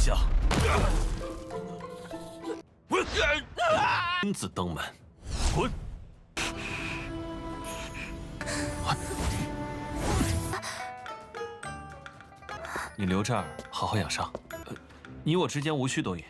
下，亲自登门，滚！你留这儿好好养伤，你我之间无需多言。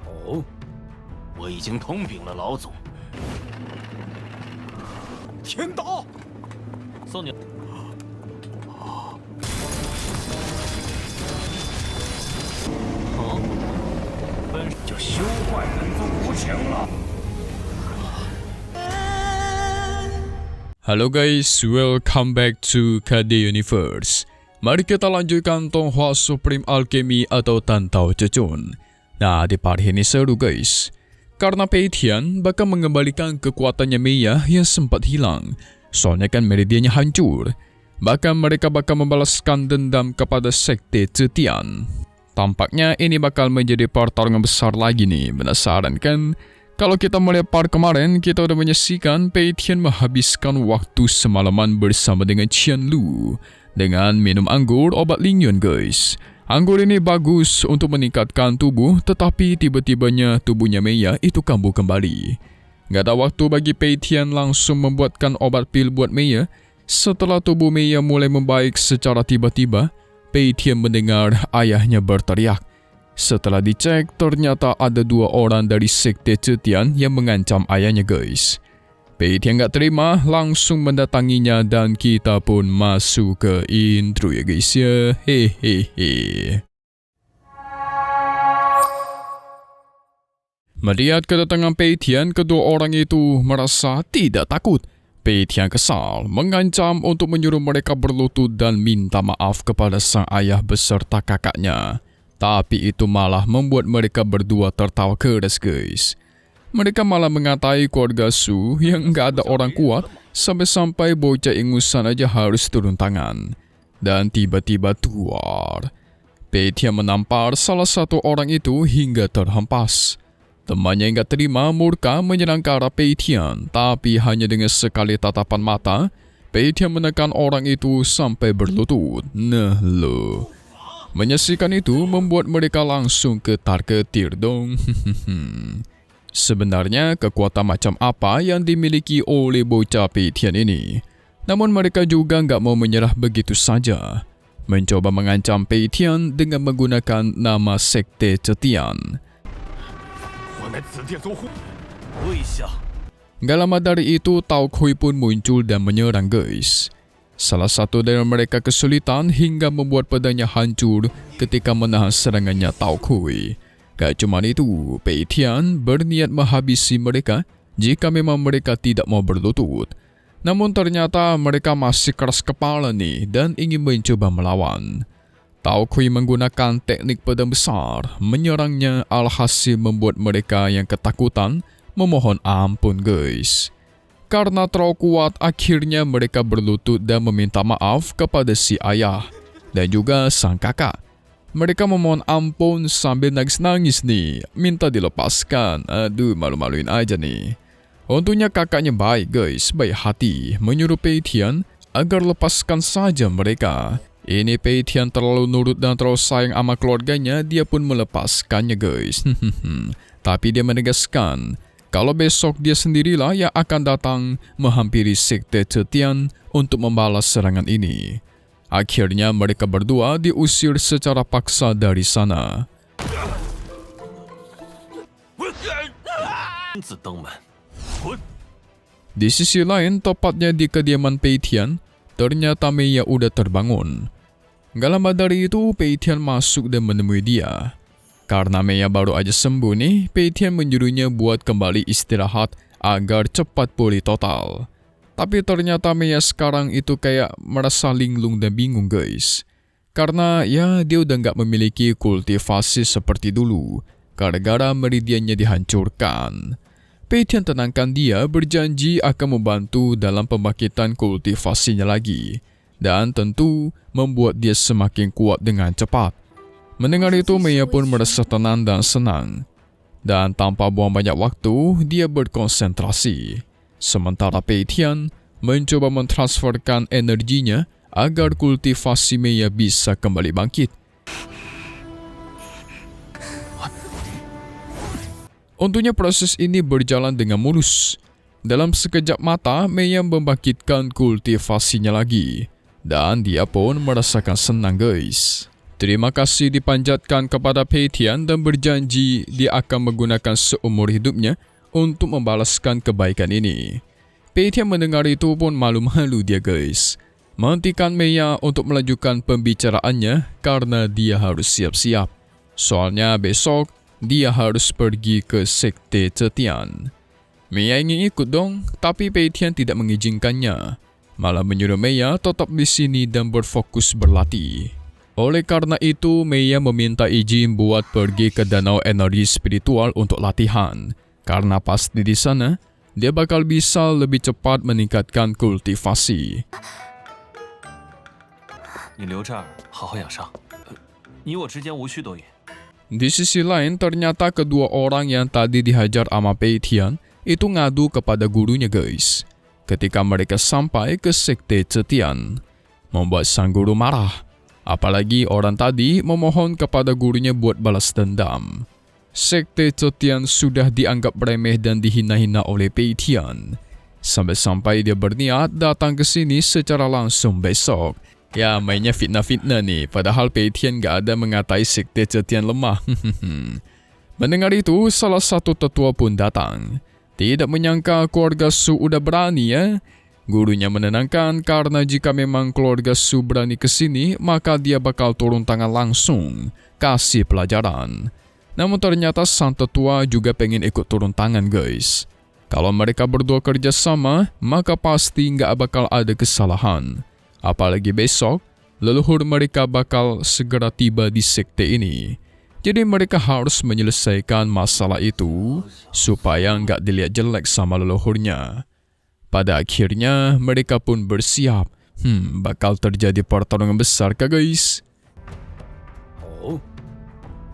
哦，我已经通禀了老总。天刀，送你。本就休怪本座无情了。Halo guys, welcome back to KD Universe. Mari kita lanjutkan Tonghua Supreme Alchemy atau Tantau Cecun. Nah, di part ini seru guys. Karena Pei Tian bakal mengembalikan kekuatannya Meiya yang sempat hilang. Soalnya kan meridiannya hancur. Bahkan mereka bakal membalaskan dendam kepada Sekte Zetian. Tampaknya ini bakal menjadi pertarungan besar lagi nih. Penasaran kan? Kalau kita melihat part kemarin, kita udah menyaksikan Pei Tian menghabiskan waktu semalaman bersama dengan Qianlu dengan minum anggur obat Lingyuan guys. Anggur ini bagus untuk meningkatkan tubuh, tetapi tiba-tibanya tubuhnya Meiya itu kambuh kembali. Gak ada waktu bagi Pei Tian langsung membuatkan obat pil buat Meiya. Setelah tubuh Meiya mulai membaik secara tiba-tiba, Pei Tian mendengar ayahnya berteriak. Setelah dicek, ternyata ada 2 orang dari Sekte Zetian yang mengancam ayahnya guys. Pei Tian gak terima, langsung mendatanginya dan kita pun masuk ke intro ya guys ya. Hehehe. Melihat kedatangan Pei Tian, kedua orang itu merasa tidak takut. Pei Tian kesal, mengancam untuk menyuruh mereka berlutut dan minta maaf kepada sang ayah beserta kakaknya. Tapi itu malah membuat mereka berdua tertawa keras guys. Mereka malah mengatai keluarga Su yang gak ada orang kuat, sampai-sampai bocah ingusan aja harus turun tangan. Dan tiba-tiba tuar. Pei Tian menampar salah satu orang itu hingga terhempas. Temannya yang gak terima murka menyerang ke arah Pei Tian, tapi hanya dengan sekali tatapan mata, Pei Tian menekan orang itu sampai berlutut. Nah lo. Menyaksikan itu membuat mereka langsung ketar-ketir dong. Sebenarnya kekuatan macam apa yang dimiliki oleh bocah Pei Tian ini? Namun mereka juga nggak mau menyerah begitu saja. Mencoba mengancam Pei Tian dengan menggunakan nama Sekte Zetian. Gak lama dari itu Tao Kui pun muncul dan menyerang guys. Salah satu dari mereka kesulitan hingga membuat pedangnya hancur ketika menahan serangannya Tao Kui. Gak cuma itu, Pei Tian berniat menghabisi mereka jika memang mereka tidak mau berlutut. Namun ternyata mereka masih keras kepala nih dan ingin mencoba melawan. Tao Kui menggunakan teknik pedang besar, menyerangnya alhasil membuat mereka yang ketakutan memohon ampun guys. Karena terlalu kuat, akhirnya mereka berlutut dan meminta maaf kepada si ayah dan juga sang kakak. Mereka memohon ampun sambil nangis-nangis nih, minta dilepaskan. Aduh, malu-maluin aja nih. Untungnya kakaknya baik guys, baik hati, menyuruh Pei Tian agar lepaskan saja mereka. Ini Pei Tian terlalu nurut dan terlalu sayang sama keluarganya, dia pun melepaskannya guys. Tapi dia menegaskan, kalau besok dia sendirilah yang akan datang menghampiri Sekte Zetian untuk membalas serangan ini. Akhirnya mereka berdua diusir secara paksa dari sana. Di sisi lain, tepatnya di kediaman Pei Tian, ternyata Meiya udah terbangun. Gak lama dari itu, Pei Tian masuk dan menemui dia. Karena Meiya baru aja sembuh nih, Pei Tian menyuruhnya buat kembali istirahat agar cepat pulih total. Tapi ternyata Meiya sekarang itu kayak merasa linglung dan bingung guys. Karena ya dia udah gak memiliki kultivasi seperti dulu, gara-gara meridiannya dihancurkan. Pei Tian tenangkan dia, berjanji akan membantu dalam pembangkitan kultivasinya lagi. Dan tentu membuat dia semakin kuat dengan cepat. Mendengar itu, Meiya pun merasa tenang dan senang. Dan tanpa buang banyak waktu, dia berkonsentrasi. Sementara Pei Tian mencoba mentransferkan energinya agar kultivasi Meiya bisa kembali bangkit. Untungnya proses ini berjalan dengan mulus. Dalam sekejap mata, Mei membangkitkan kultivasinya lagi. Dan dia pun merasakan senang guys. Terima kasih dipanjatkan kepada Pei Tian dan berjanji dia akan menggunakan seumur hidupnya untuk membalaskan kebaikan ini. Pei Tian mendengar itu pun malu-malu dia guys. Menghentikan Mei untuk melanjutkan pembicaraannya karena dia harus siap-siap. Soalnya besok dia harus pergi ke Sekte Zetian. Mei ingin ikut dong, tapi Pei Tian tidak mengizinkannya. Malah menyuruh Mei tetap di sini dan berfokus berlatih. Oleh karena itu, Mei meminta izin buat pergi ke danau energi spiritual untuk latihan. Karena pasti di sana, dia bakal bisa lebih cepat meningkatkan kultivasi. 你留这儿好好养伤，你我之间无需多言。 Di sisi lain, ternyata kedua orang yang tadi dihajar sama Pei Tian itu ngadu kepada gurunya guys. Ketika mereka sampai ke Sekte Zetian, membuat sang guru marah. Apalagi orang tadi memohon kepada gurunya buat balas dendam. Sekte Zetian sudah dianggap remeh dan dihina-hina oleh Pei Tian. Sampai-sampai dia berniat datang ke sini secara langsung besok. Ya, mainnya fitnah-fitnah nih, padahal Pei Tian gak ada mengatai Sekte Zetian lemah. Mendengar itu, salah satu tetua pun datang. Tidak menyangka keluarga Su udah berani ya. Gurunya menenangkan karena jika memang keluarga Su berani ke sini, maka dia bakal turun tangan langsung, kasih pelajaran. Namun ternyata sang tetua juga pengen ikut turun tangan guys. Kalau mereka berdua kerja sama, maka pasti nggak bakal ada kesalahan. Apalagi besok, leluhur mereka bakal segera tiba di sekte ini. Jadi mereka harus menyelesaikan masalah itu supaya nggak dilihat jelek sama leluhurnya. Pada akhirnya mereka pun bersiap. Bakal terjadi pertarungan besar kah guys? Oh,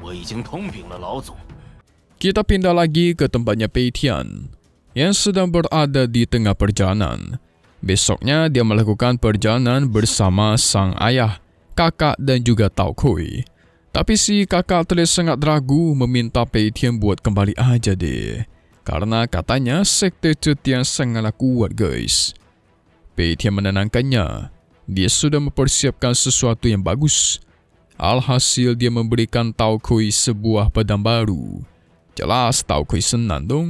我已经通禀了老总。 Kita pindah lagi ke tempatnya Pei Tian yang sedang berada di tengah perjalanan. Besoknya dia melakukan perjalanan bersama sang ayah, kakak dan juga Tao Kui. Tapi si kakak terlihat sangat ragu meminta Pei Tian buat kembali aja deh. Karena katanya Sekte Zetian sangatlah kuat guys. Pei Tian menenangkannya. Dia sudah mempersiapkan sesuatu yang bagus. Alhasil dia memberikan Tao Kui sebuah pedang baru. Jelas Tao Kui senang dong.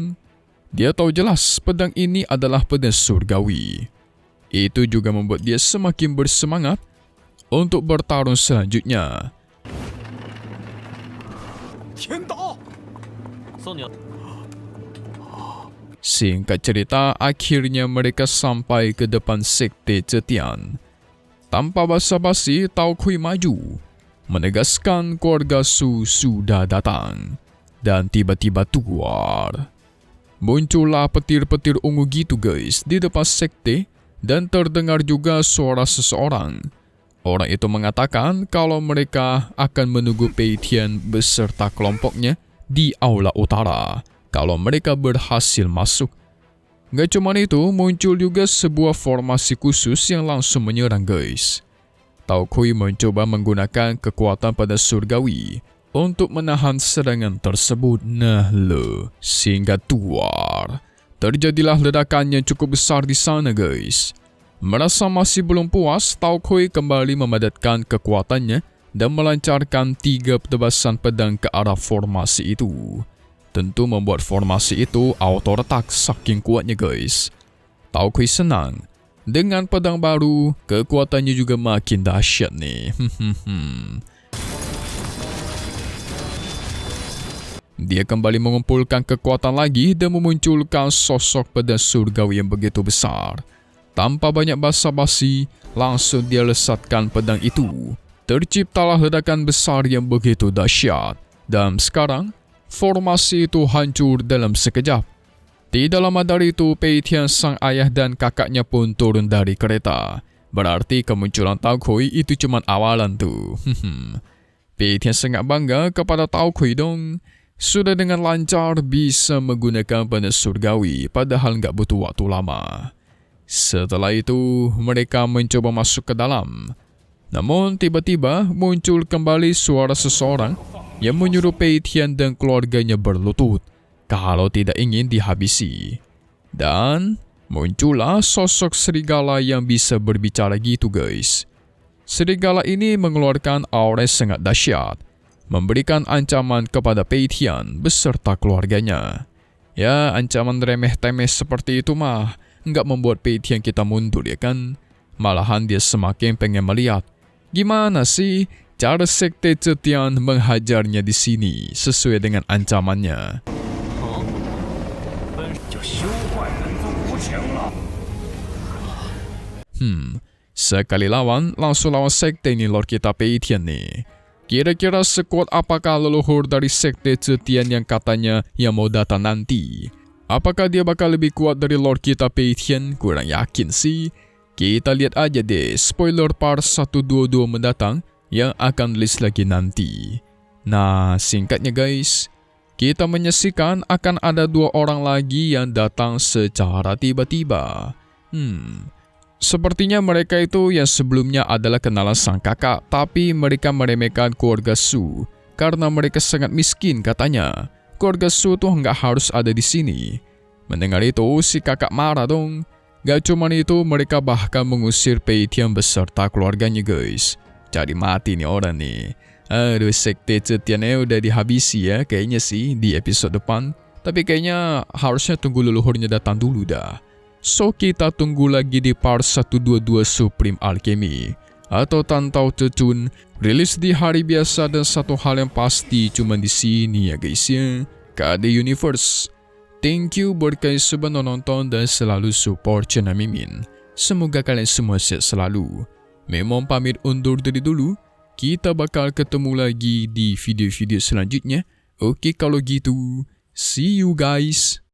Dia tahu jelas pedang ini adalah pedang surgawi. Itu juga membuat dia semakin bersemangat untuk bertarung selanjutnya. 天刀， 送你。 Singkat cerita, akhirnya mereka sampai ke depan Sekte Zetian. Tanpa basa-basi, Tao Kui maju, menegaskan keluarga Su sudah datang. Dan tiba-tiba keluar. Muncullah petir-petir ungu gitu guys di depan sekte dan terdengar juga suara seseorang. Orang itu mengatakan kalau mereka akan menunggu Pei Tian beserta kelompoknya di aula utara kalau mereka berhasil masuk. Gak cuma itu, muncul juga sebuah formasi khusus yang langsung menyerang guys. Tao Kui mencoba menggunakan kekuatan pada surgawi untuk menahan serangan tersebut. Nah lo, sehingga tuar. Terjadilah ledakan yang cukup besar di sana guys. Merasa masih belum puas, Tao Kui kembali memadatkan kekuatannya dan melancarkan 3 petebasan pedang ke arah formasi itu. Tentu membuat formasi itu auto retak saking kuatnya guys. Tao Kui senang. Dengan pedang baru, kekuatannya juga makin dahsyat nih. Dia kembali mengumpulkan kekuatan lagi dan memunculkan sosok pedang surgawi yang begitu besar. Tanpa banyak basa-basi, langsung dia lesatkan pedang itu. Terciptalah ledakan besar yang begitu dahsyat. Dan sekarang, formasi itu hancur dalam sekejap. Tidak lama dari itu, Pei Tian sang ayah dan kakaknya pun turun dari kereta. Berarti kemunculan Tao Kui itu cuma awalan tuh. Pei Tian sangat bangga kepada Tao Kui dong. Sudah dengan lancar bisa menggunakan pedang surgawi padahal nggak butuh waktu lama. Setelah itu, mereka mencoba masuk ke dalam. Namun tiba-tiba muncul kembali suara seseorang yang menyuruh Pei Tian dan keluarganya berlutut. kalau tidak ingin dihabisi. Dan muncullah sosok serigala yang bisa berbicara gitu guys. Serigala ini mengeluarkan aura sangat dahsyat, memberikan ancaman kepada Pei Tian beserta keluarganya. Ya, ancaman remeh-temeh seperti itu mah nggak membuat Pei Tian kita mundur ya kan. Malahan dia semakin pengen melihat gimana sih cara Sekte Zetian menghajarnya di sini sesuai dengan ancamannya. Sekali lawan, langsung lawan sekte ini Lord kita Pei Tian nih. Kira-kira sekuat apakah leluhur dari Sekte Zetian yang katanya yang mau datang nanti? Apakah dia bakal lebih kuat dari Lord kita Pei Tian? Kurang yakin sih. Kita lihat aja deh spoiler part 122 mendatang yang akan list lagi nanti. Nah, singkatnya guys, kita menyaksikan akan ada 2 orang lagi yang datang secara tiba-tiba. Sepertinya mereka itu yang sebelumnya adalah kenalan sang kakak, tapi mereka meremehkan keluarga Su karena mereka sangat miskin katanya. Keluarga Su tuh nggak harus ada di sini. Mendengar itu, si kakak marah dong. Gak cuman itu, mereka bahkan mengusir Pei Tian beserta keluarganya guys. Jadi mati nih orang nih. Aduh, Sekte Zetiannya udah dihabisi ya kayaknya sih di episode depan. Tapi kayaknya harusnya tunggu leluhurnya datang dulu dah. So kita tunggu lagi di part 122 Supreme Alchemy atau Tan Tao Te Chun, rilis di hari biasa, dan satu hal yang pasti cuma di sini ya guys ya, KD Universe. Thank you buat kalian semua nonton dan selalu support channel Mimin. Semoga kalian semua sehat selalu. Memang pamit undur diri dulu. Kita bakal ketemu lagi di video-video selanjutnya. Oke kalau gitu, see you guys.